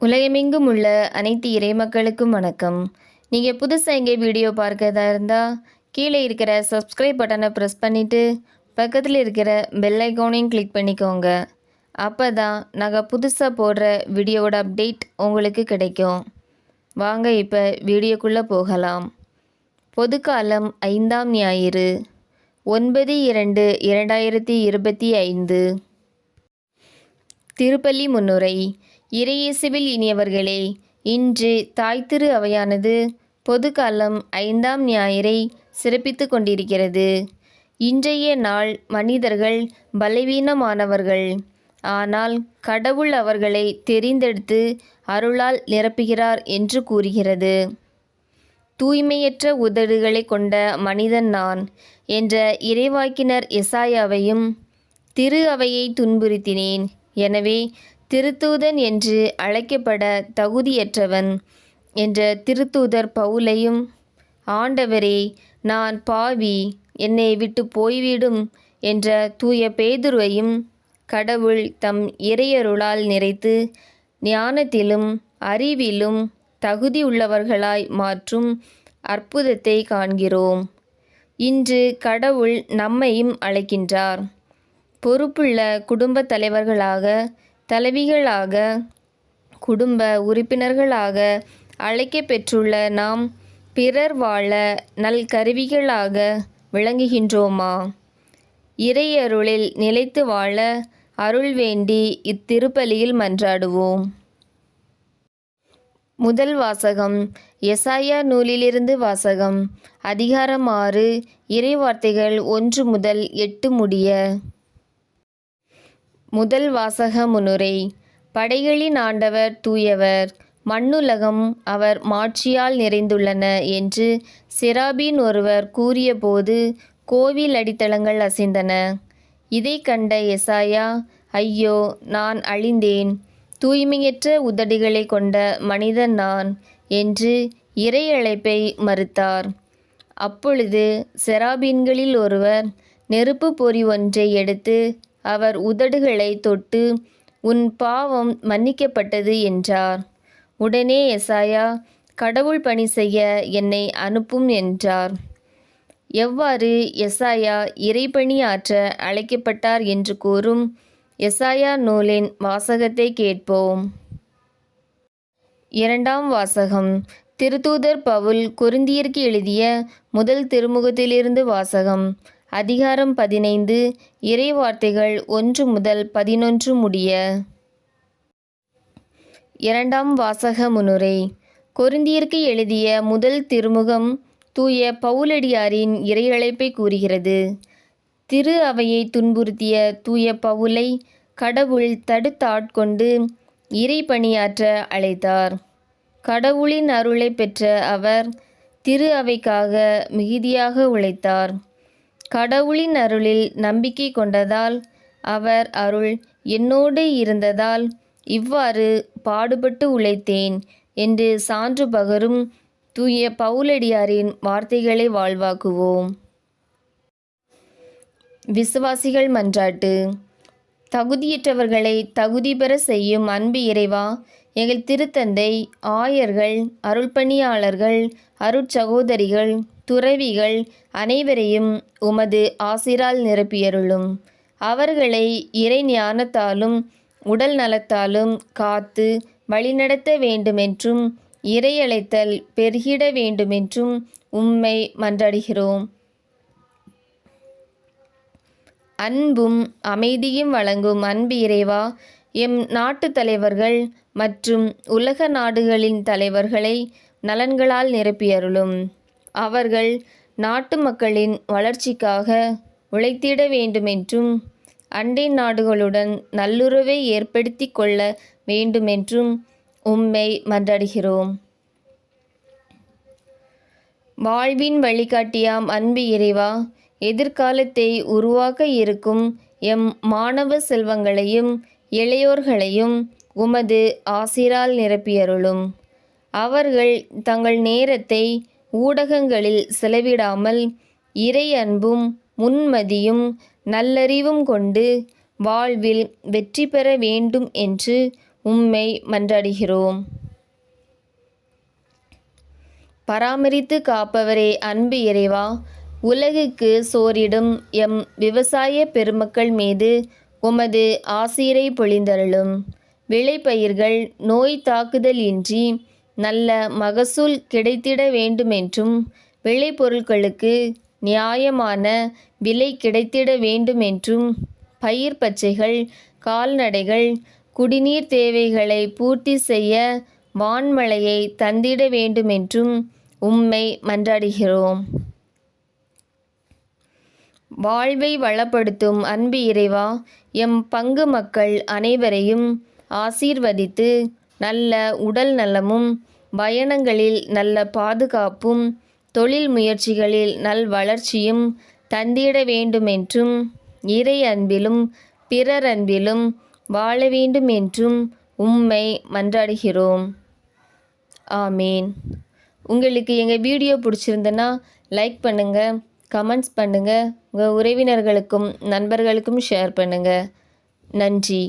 உலகமெங்கும் உள்ள அனைத்து இறைமக்களுக்கும் வணக்கம். நீங்கள் புதுசாக எங்கே வீடியோ பார்க்கறதா இருந்தால் கீழே இருக்கிற சப்ஸ்கிரைப் பட்டனை ப்ரெஸ் பண்ணிவிட்டு பக்கத்தில் இருக்கிற பெல் ஐக்கானையும் கிளிக் பண்ணிக்கோங்க. அப்போ தான் நாங்கள் புதுசாக போடுற வீடியோவோட அப்டேட் உங்களுக்கு கிடைக்கும். வாங்க இப்போ வீடியோக்குள்ளே போகலாம். பொதுக்காலம் 5ஆம் ஞாயிறு 9/2/2025. திருப்பலி முன்னுரை. இறையேசுவில் இனியவர்களே, இன்று தாய்த்திரு அவையானது பொதுக்காலம் 5ஆம் ஞாயிறை சிறப்பித்து கொண்டிருக்கிறது. இன்றைய நாள் மனிதர்கள் பலவீனமானவர்கள், ஆனால் கடவுள் அவர்களை தெரிந்தெடுத்து அருளால் நிரப்புகிறார் என்று கூறுகிறது. தூய்மையற்ற உதடுகளை கொண்ட மனிதன் நான் என்ற இறைவாக்கினர் எசாயாவையும் திரு அவையை துன்புறுத்தினேன், எனவே திருத்தூதன் என்று அழைக்கப்பட தகுதியற்றவன் என்ற திருத்தூதர் பவுலையும், ஆண்டவரே நான் பாவி, என்னை விட்டு போய்விடும் என்ற தூய பேதுருவையும் கடவுள் தம் இறையருளால் நிறைத்து ஞானத்திலும் அறிவிலும் தகுதியுள்ளவர்களாய் மாற்றும் அற்புதத்தை காண்கிறோம். இன்று கடவுள் நம்மையும் அழைக்கின்றார். பொறுப்புள்ள குடும்ப தலைவர்களாக, தலைவிகளாக, குடும்ப உறுப்பினர்களாக அழைக்கப் பெற்றுள்ள நாம் பிறர் வாழ நல்கருவிகளாக விளங்குகின்றோமா? இறையருளில் நிலைத்து வாழ அருள் வேண்டி இத்திருப்பலியில் மன்றாடுவோம். முதல் வாசகம். எசாயா நூலிலிருந்து வாசகம். அதிகாரம் 6, இறைவார்த்தைகள் 1 முதல் 8 முடிய. முதல் வாசக முன்னுரை. படைகளின் ஆண்டவர் தூயவர், மண்ணுலகம் அவர் மாட்சியால் நிறைந்துள்ளன என்று செராபீன் ஒருவர் கூறியபோது கோவில் அடித்தளங்கள் அசைந்தன. இதை கண்ட எசாயா, ஐயோ நான் அழிந்தேன், தூய்மையற்ற உதடுகளை கொண்ட மனிதன் நான் என்று இறை அழைப்பை மறுத்தார். அப்பொழுது செராபீன்களில் ஒருவர் நெருப்பு பொறி ஒன்றை எடுத்து அவர் உதடுகளை தொட்டு, உன் பாவம் மன்னிக்கப்பட்டது என்றார். உடனே எசாயா, கடவுள் பணி செய்ய என்னை அனுப்பும் என்றார். எவ்வாறு எசாயா இறைப்பணி ஆற்ற அழைக்கப்பட்டார் என்று கூறும் எசாயா நூலின் வாசகத்தை கேட்போம். இரண்டாம் வாசகம். திருத்தூதர் பவுல் கொரிந்தியருக்கு எழுதிய முதல் திருமுகத்திலிருந்து வாசகம். அதிகாரம் 15, இறைவார்த்தைகள் 1 முதல் 11 முடிய. இரண்டாம் வாசக முன்னுரை. கொரிந்தியருக்கு எழுதிய முதல் திருமுகம் தூய பவுலடியாரின் இறையழைப்பை கூறுகிறது. திரு அவையை துன்புறுத்திய தூய பவுலை கடவுள் தடுத்தாட்கொண்டு இறை பணியாற்ற அழைத்தார். கடவுளின் அருளை பெற்ற அவர் திரு அவைக்காக மிகுதியாக உழைத்தார். கடவுளின் அருளில் நம்பிக்கை கொண்டதால், அவர் அருள் என்னோடு இருந்ததால் இவ்வாறு பாடுபட்டு உழைத்தேன் என்று சான்று பகரும் தூய பவுலடியாரின் வார்த்தைகளை வாழ்வாக்குவோம். விசுவாசிகள் மன்றாட்டு. தகுதியற்றவர்களை தகுதி பெற செய்யும் அன்பு இறைவா, எங்கள் திருத்தந்தை, ஆயர்கள், அருள்பணியாளர்கள், அருட்சகோதரிகள், துறவிகள் அனைவரையும் உமது ஆசிரால் நிரப்பியருளும். அவர்களை இறை ஞானத்தாலும் உடல் நலத்தாலும் காத்து வழிநடத்த வேண்டுமென்றும் இறையழைத்தல் பெருகிட வேண்டுமென்றும் உம்மை மன்றாடுகிறோம். அன்பும் அமைதியும் வழங்கும் அன்பு இறைவா, எம் நாட்டு தலைவர்கள் மற்றும் உலக நாடுகளின் தலைவர்களை நலன்களால் நிரப்பியருளும். அவர்கள் நாட்டு மக்களின் வளர்ச்சிக்காக உழைத்திட வேண்டுமென்றும் அண்டை நாடுகளுடன் நல்லுறவை ஏற்படுத்தி கொள்ள வேண்டுமென்றும் உம்மை மன்றாடுகிறோம். வாழ்வின் வழிகாட்டியாம் அன்பு இறைவா, எதிர்காலத்தை உருவாக்க இருக்கும் எம் மாணவ செல்வங்களையும் இளையோர்களையும் உமது ஆசிரால் நிரப்பியருளும். அவர்கள் தங்கள் நேரத்தை ஊடகங்களில் செலவிடாமல் இறை அன்பும் முன்மதியும் நல்லறிவும் கொண்டு வாழ்வில் வெற்றி பெற வேண்டும் என்று உம்மை மன்றாடுகிறோம். பராமரித்து காப்பவரே அன்பு இறைவா, உலகுக்கு சோரிடும் எம் விவசாய பெருமக்கள் மீது உமது ஆசீரை பொழிந்தருளும். விளைபயிர்கள் நோய் தாக்குதல் இன்றி நல்ல மகசூல் கிடைத்திட வேண்டுமென்றும் விளைபொருட்களுக்கு நியாயமான விலை கிடைத்திட வேண்டுமென்றும் பயிர் பச்சைகள், கால்நடைகள், குடிநீர் தேவைகளை பூர்த்தி செய்ய வான்மழையை தந்திட வேண்டுமென்றும் உம்மை மன்றாடுகிறோம். வாழ்வை வளப்படுத்தும் அன்பு இறைவா, எம் பங்கு மக்கள் அனைவரையும் ஆசீர்வதித்து நல்ல உடல் நலமும், பயணங்களில் நல்ல பாதுகாப்பும், தொழில் முயற்சிகளில் நல் வளர்ச்சியும் தந்திட வேண்டுமென்றும் இறை அன்பிலும் பிறர் அன்பிலும் வாழ வேண்டும் என்றும் உம்மை மன்றாடுகிறோம். ஆமீன். உங்களுக்கு எங்கள் வீடியோ பிடிச்சிருந்துன்னா லைக் பண்ணுங்கள், கமெண்ட்ஸ் பண்ணுங்கள், உங்கள் உறவினர்களுக்கும் நண்பர்களுக்கும் ஷேர் பண்ணுங்கள். நன்றி.